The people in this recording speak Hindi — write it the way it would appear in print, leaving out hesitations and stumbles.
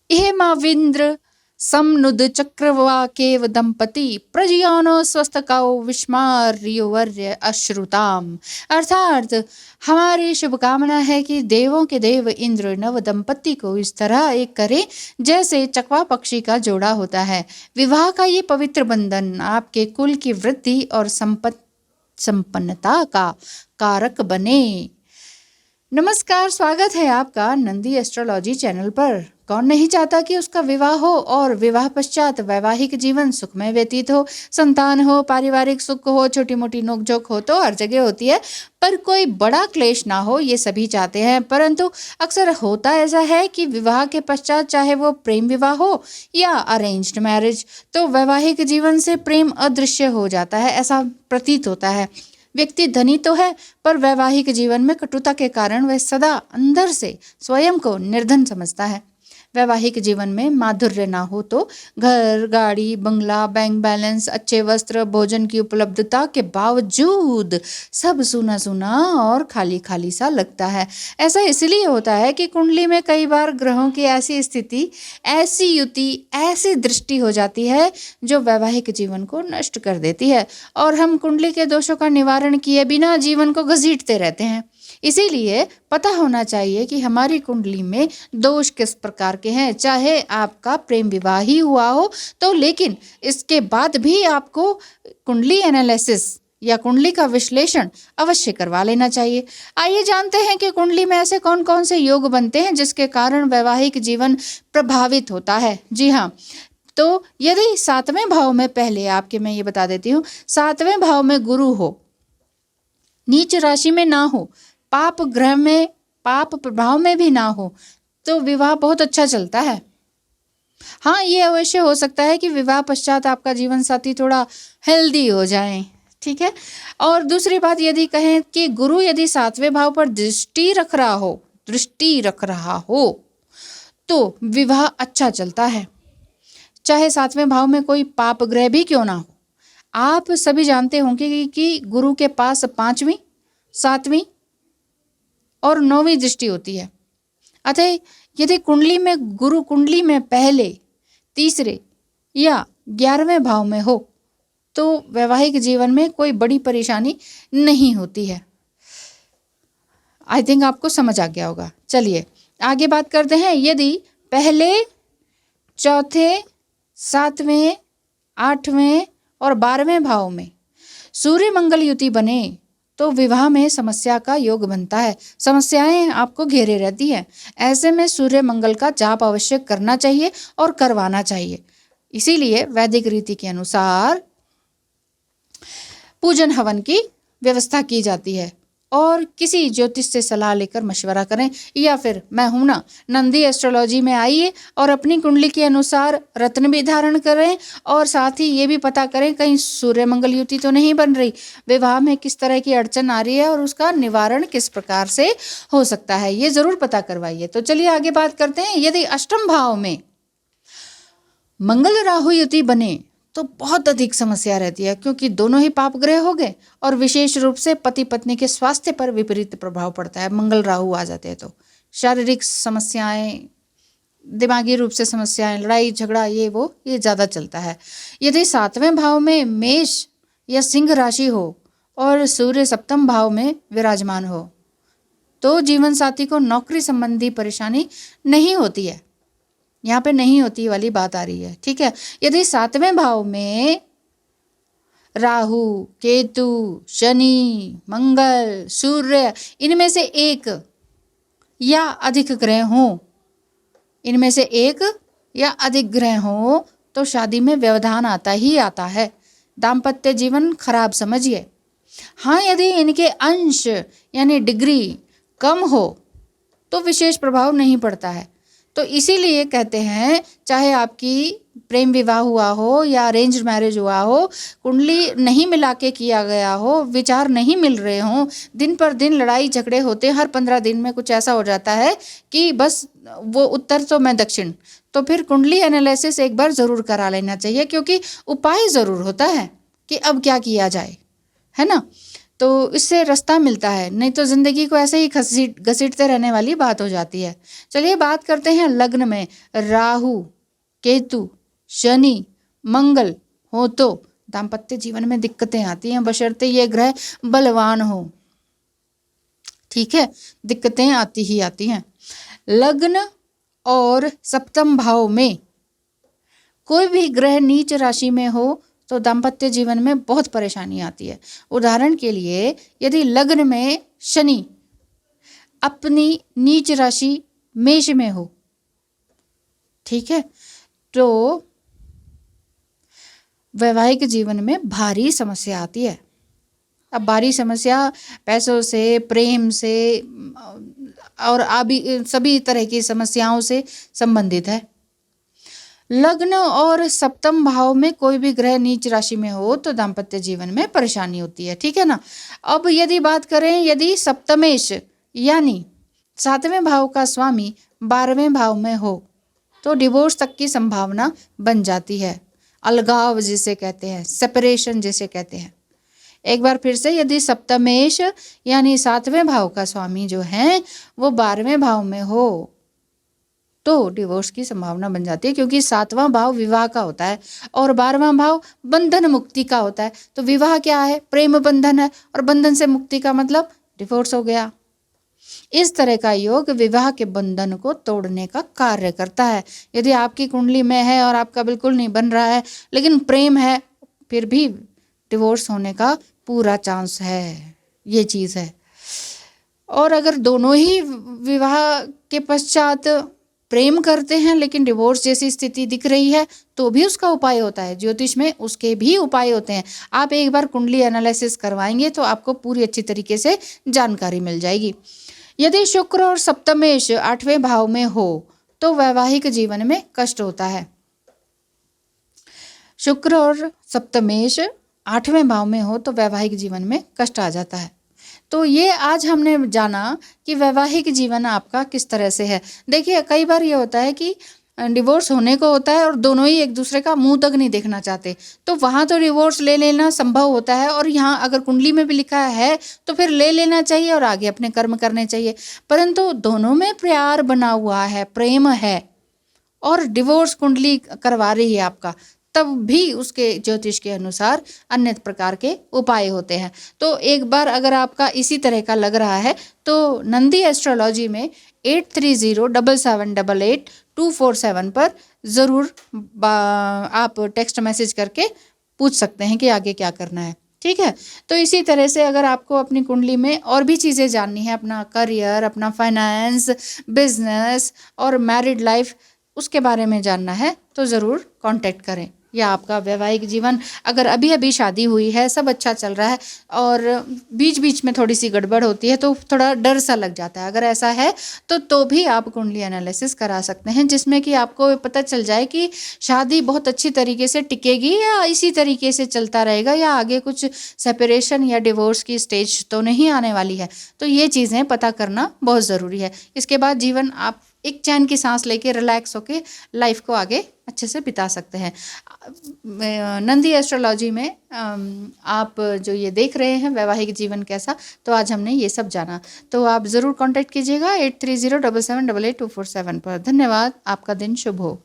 इहेमाविन्द्र समनुद चक्रवाकेव दंपति प्रजयानो स्वस्थकाओ विस्मार्योवर्य अश्रुताम। अर्थात हमारी शुभकामना है कि देवों के देव इंद्र नव दंपति को इस तरह एक करे जैसे चकवा पक्षी का जोड़ा होता है। विवाह का ये पवित्र बंधन आपके कुल की वृद्धि और संपन्नता का कारक बने। नमस्कार, स्वागत है आपका नंदी एस्ट्रोलॉजी चैनल पर। कौन नहीं चाहता कि उसका विवाह हो और विवाह पश्चात वैवाहिक जीवन सुखमय व्यतीत हो, संतान हो, पारिवारिक सुख हो, छोटी मोटी नोकझोंक हो तो हर जगह होती है, पर कोई बड़ा क्लेश ना हो, ये सभी चाहते हैं। परंतु अक्सर होता ऐसा है कि विवाह के पश्चात, चाहे वो प्रेम विवाह हो या अरेंज्ड मैरिज, तो वैवाहिक जीवन से प्रेम अदृश्य हो जाता है, ऐसा प्रतीत होता है। व्यक्ति धनी तो है, पर वैवाहिक जीवन में कटुता के कारण वह सदा अंदर से स्वयं को निर्धन समझता है। वैवाहिक जीवन में माधुर्य ना हो तो घर, गाड़ी, बंगला, बैंक बैलेंस, अच्छे वस्त्र, भोजन की उपलब्धता के बावजूद सब सूना सूना और खाली खाली सा लगता है। ऐसा इसलिए होता है कि कुंडली में कई बार ग्रहों की ऐसी स्थिति, ऐसी युति, ऐसी दृष्टि हो जाती है जो वैवाहिक जीवन को नष्ट कर देती है, और हम कुंडली के दोषों का निवारण किए बिना जीवन को घसीटते रहते हैं। इसीलिए पता होना चाहिए कि हमारी कुंडली में दोष किस प्रकार के हैं। चाहे आपका प्रेम विवाह ही हुआ हो तो, लेकिन इसके बाद भी आपको कुंडली एनालिसिस या कुंडली का विश्लेषण अवश्य करवा लेना चाहिए। आइए जानते हैं कि कुंडली में ऐसे कौन कौन से योग बनते हैं जिसके कारण वैवाहिक जीवन प्रभावित होता है। जी हाँ, तो यदि 7वें भाव में, पहले आपके मैं ये बता देती हूँ, 7वें भाव में गुरु हो, नीच राशि में ना हो, पाप ग्रह में, पाप प्रभाव में भी ना हो, तो विवाह बहुत अच्छा चलता है। हाँ, ये अवश्य हो सकता है कि विवाह पश्चात आपका जीवन साथी थोड़ा हेल्दी हो जाए, ठीक है। और दूसरी बात, यदि कहें कि गुरु यदि 7वें भाव पर दृष्टि रख रहा हो तो विवाह अच्छा चलता है, चाहे 7वें भाव में कोई पाप ग्रह भी क्यों ना हो। आप सभी जानते होंगे कि गुरु के पास 5वीं, 7वीं और 9वीं दृष्टि होती है। अतः यदि कुंडली में गुरु कुंडली में पहले, तीसरे या 11वें भाव में हो तो वैवाहिक जीवन में कोई बड़ी परेशानी नहीं होती है। आई थिंक आपको समझ आ गया होगा। चलिए आगे बात करते हैं। यदि पहले, चौथे, 7वें, 8वें और 12वें भाव में सूर्य मंगल युति बने तो विवाह में समस्या का योग बनता है। समस्याएं आपको घेरे रहती हैं। ऐसे में सूर्य मंगल का जाप अवश्य करना चाहिए और करवाना चाहिए। इसीलिए वैदिक रीति के अनुसार पूजन हवन की व्यवस्था की जाती है, और किसी ज्योतिष से सलाह लेकर मशवरा करें, या फिर मैं हूं ना, नंदी एस्ट्रोलॉजी में आइए और अपनी कुंडली के अनुसार रत्न भी धारण करें, और साथ ही ये भी पता करें कहीं सूर्य मंगल युति तो नहीं बन रही, विवाह में किस तरह की अड़चन आ रही है और उसका निवारण किस प्रकार से हो सकता है, ये जरूर पता करवाइए। तो चलिए आगे बात करते हैं। यदि अष्टम भाव में मंगल राहु युति बने तो बहुत अधिक समस्या रहती है, क्योंकि दोनों ही पाप ग्रह हो गए, और विशेष रूप से पति पत्नी के स्वास्थ्य पर विपरीत प्रभाव पड़ता है। मंगल राहु आ जाते हैं तो शारीरिक समस्याएं, दिमागी रूप से समस्याएं, लड़ाई झगड़ा, ये ज़्यादा चलता है। यदि 7वें भाव में मेष या सिंह राशि हो और सूर्य 7म भाव में विराजमान हो तो जीवन साथी को नौकरी संबंधी परेशानी नहीं होती है। यहाँ पे नहीं होती वाली बात आ रही है, ठीक है। यदि 7वें भाव में राहु, केतु, शनि, मंगल, सूर्य, इनमें से एक या अधिक ग्रह हों, इनमें से एक या अधिक ग्रह हो तो शादी में व्यवधान आता ही आता है, दाम्पत्य जीवन खराब समझिए। हाँ, यदि इनके अंश यानी डिग्री कम हो तो विशेष प्रभाव नहीं पड़ता है। तो इसीलिए कहते हैं, चाहे आपकी प्रेम विवाह हुआ हो या अरेंज मैरिज हुआ हो, कुंडली नहीं मिला के किया गया हो, विचार नहीं मिल रहे हों, दिन पर दिन लड़ाई झगड़े होते हैं, हर 15 दिन में कुछ ऐसा हो जाता है कि बस वो उत्तर तो मैं दक्षिण, तो फिर कुंडली एनालिसिस एक बार ज़रूर करा लेना चाहिए, क्योंकि उपाय ज़रूर होता है कि अब क्या किया जाए, है ना। तो इससे रास्ता मिलता है, नहीं तो ज़िंदगी को ऐसे ही घसीटते रहने वाली बात हो जाती है। चलिए बात करते हैं लग्न में राहु, केतु, शनि, मंगल हो तो दाम्पत्य जीवन में दिक्कतें आती हैं, बशर्ते ये ग्रह बलवान हो। ठीक है, दिक्कतें आती ही आती हैं। लग्न और सप्तम भाव में कोई भी ग्रह नीच राशि में हो तो दाम्पत्य जीवन में बहुत परेशानी आती है। उदाहरण के लिए यदि लग्न में शनि अपनी नीच राशि मेष में हो, ठीक है, तो वैवाहिक जीवन में भारी समस्या आती है। अब भारी समस्या पैसों से, प्रेम से और सभी तरह की समस्याओं से संबंधित है। लग्न और सप्तम भाव में कोई भी ग्रह नीच राशि में हो तो दाम्पत्य जीवन में परेशानी होती है। ठीक है ना। अब यदि बात करें, यदि सप्तमेश यानी 7वें भाव का स्वामी 12वें भाव में हो तो डिवोर्स तक की संभावना बन जाती है। अलगाव जिसे कहते हैं, सेपरेशन जिसे कहते हैं। एक बार फिर से, यदि सप्तमेश यानी 7वें भाव का स्वामी जो है वो 12वें भाव में हो तो डिवोर्स की संभावना बन जाती है, क्योंकि 7वां भाव विवाह का होता है और 12वां भाव बंधन मुक्ति का होता है। तो विवाह क्या है? प्रेम बंधन है, और बंधन से मुक्ति का मतलब डिवोर्स हो गया। इस तरह का योग विवाह के बंधन को तोड़ने का कार्य करता है। यदि आपकी कुंडली में है और आपका बिल्कुल नहीं बन रहा है लेकिन प्रेम है, फिर भी डिवोर्स होने का पूरा चांस है, ये चीज़ है। और अगर दोनों ही विवाह के पश्चात प्रेम करते हैं लेकिन डिवोर्स जैसी स्थिति दिख रही है तो भी उसका उपाय होता है। ज्योतिष में उसके भी उपाय होते हैं। आप एक बार कुंडली एनालिसिस करवाएंगे तो आपको पूरी अच्छी तरीके से जानकारी मिल जाएगी। यदि शुक्र और सप्तमेश 8वें भाव में हो तो वैवाहिक जीवन में कष्ट होता है। शुक्र और सप्तमेश 8वें भाव में हो तो वैवाहिक जीवन में कष्ट आ जाता है। तो ये आज हमने जाना कि वैवाहिक जीवन आपका किस तरह से है। देखिए, कई बार ये होता है कि डिवोर्स होने को होता है और दोनों ही एक दूसरे का मुंह तक नहीं देखना चाहते, तो वहाँ तो डिवोर्स ले लेना संभव होता है। और यहाँ अगर कुंडली में भी लिखा है तो फिर ले लेना चाहिए और आगे अपने कर्म करने चाहिए। परंतु दोनों में प्यार बना हुआ है, प्रेम है, और डिवोर्स कुंडली करवा रही है आपका, तब भी उसके ज्योतिष के अनुसार अन्य प्रकार के उपाय होते हैं। तो एक बार अगर आपका इसी तरह का लग रहा है तो नंदी एस्ट्रोलॉजी में 8307788247 पर ज़रूर आप टेक्स्ट मैसेज करके पूछ सकते हैं कि आगे क्या करना है। ठीक है। तो इसी तरह से अगर आपको अपनी कुंडली में और भी चीज़ें जाननी है, अपना करियर, अपना फाइनेंस, बिजनेस और मैरिड लाइफ, उसके बारे में जानना है तो ज़रूर कांटेक्ट करें। या आपका वैवाहिक जीवन अगर अभी अभी शादी हुई है, सब अच्छा चल रहा है और बीच बीच में थोड़ी सी गड़बड़ होती है तो थोड़ा डर सा लग जाता है, अगर ऐसा है तो भी आप कुंडली एनालिसिस करा सकते हैं, जिसमें कि आपको पता चल जाए कि शादी बहुत अच्छी तरीके से टिकेगी या इसी तरीके से चलता रहेगा, या आगे कुछ सेपरेशन या डिवोर्स की स्टेज तो नहीं आने वाली है। तो ये चीज़ें पता करना बहुत ज़रूरी है। इसके बाद जीवन आप एक चैन की सांस लेके रिलैक्स होके लाइफ को आगे अच्छे से बिता सकते हैं। नंदी एस्ट्रोलॉजी में आप जो ये देख रहे हैं वैवाहिक जीवन कैसा, तो आज हमने ये सब जाना। तो आप ज़रूर कांटेक्ट कीजिएगा 8307788247 पर। धन्यवाद। आपका दिन शुभ हो।